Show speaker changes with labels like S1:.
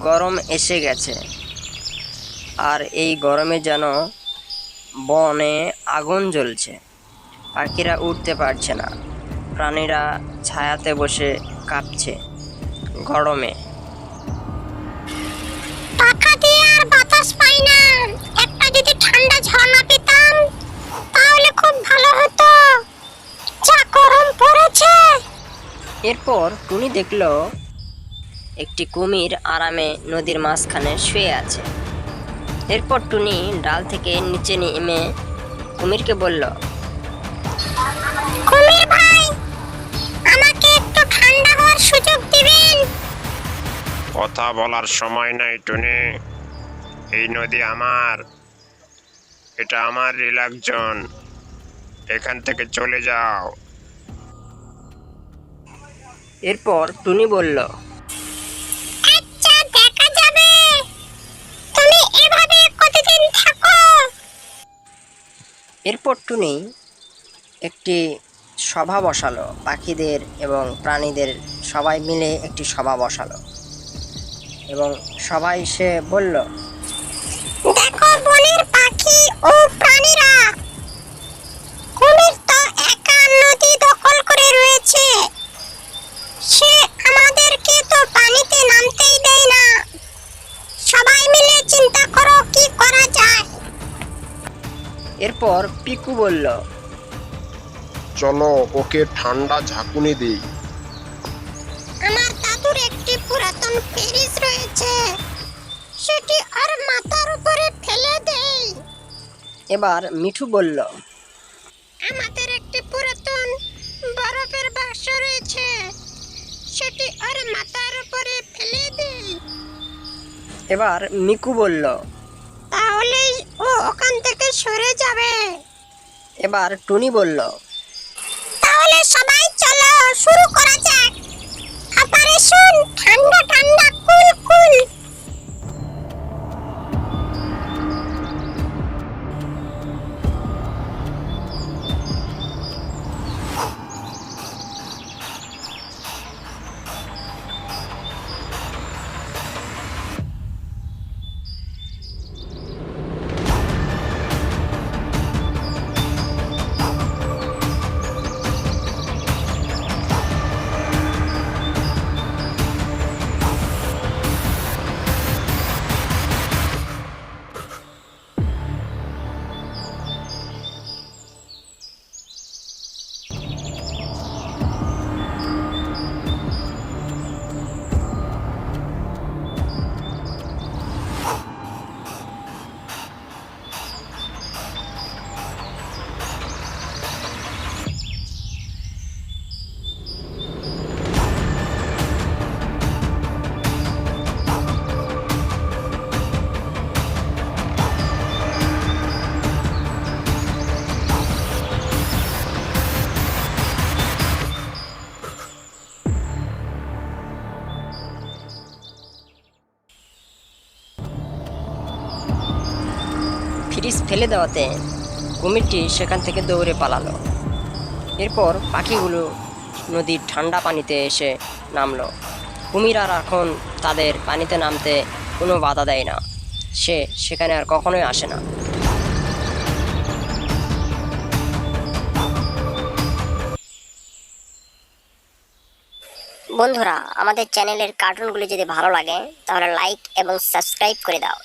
S1: গরম এসে গেছে, আর এই গরমে যেন বনে আগুন জ্বলছে। পাখিরা উঠতে পারছে না, প্রাণীরা ছায়াতে বসে কাঁপছে গরমে।
S2: পাখা দিয়ে আর বাতাস পাই না। একটা যদি ঠান্ডা ঝর্ণা পেতাম তাহলে খুব ভালো হতো। যা গরম পড়েছে।
S1: এরপর টুনি দেখল একটি কুমির আরামে নদীর মাঝখানে শুয়ে আছে। এরপর টুনি ডাল থেকে নিচে নেমে কুমিরকে বলল,
S2: কুমির ভাই, আমাকে একটু ঠান্ডা হওয়ার সুযোগ দিবেন?
S3: কথা বলার সময় নাই টুনি। এই নদী আমার, এটা আমার রিল্যাক্স জোন। এখান থেকে চলে যাও।
S1: এরপর টুনি বলল,
S2: আচ্ছা, দেখা যাবে। তুমি এভাবে কতদিন থাকো?
S1: এরপর টুনি একটি সভা বসালো, পাখিদের এবং প্রাণীদের সবাই মিলে একটি সভা বসালো এবং সবাই সে বলল,
S2: দেখো বনের পাখি ও প্রাণীরা, কুমির তো একা নদী দখল করে রয়েছে। সে আমাদেরকে তো পানিতে নামতেই দেয় না। সবাই মিলে চিন্তা করো কি করা যায়।
S1: এরপর পিকু বলল,
S4: চলো ওকে ঠান্ডা ঝাঁকুনি দিই।
S2: আমার দাদুর একটি পুরাতন ফ্রিজ রয়েছে, সেটি আর মাথার উপরে ফেলে দেই।
S1: এবার মিঠু বলল,
S2: আমাদের একটি পুরাতন বরফের বাক্স রয়েছে, সেটি আর মাথার উপরে ফেলে দেই।
S1: এবার মিকু বলল,
S2: তাহলেই ও ওখান থেকে সরে যাবে।
S1: এবার টুনি বলল,
S2: তাহলে সবাই চলো শুরু করা যাক। অপারেশন ঠান্ডা ঠান্ডা কুল কুল।
S1: ফ্রিজ ফেলে দেওয়াতে কুমিরটি সেখান থেকে দৌড়ে পালালো। এরপর পাখিগুলো নদীর ঠান্ডা পানিতে এসে নামলো। কুমির আর এখন তাদের পানিতে নামতে কোনো বাধা দেয় না, সে সেখানে আর কখনোই আসে না।
S2: বন্ধুরা, আমাদের চ্যানেলের কার্টুনগুলো যদি ভালো লাগে তাহলে লাইক এবং সাবস্ক্রাইব করে দাও।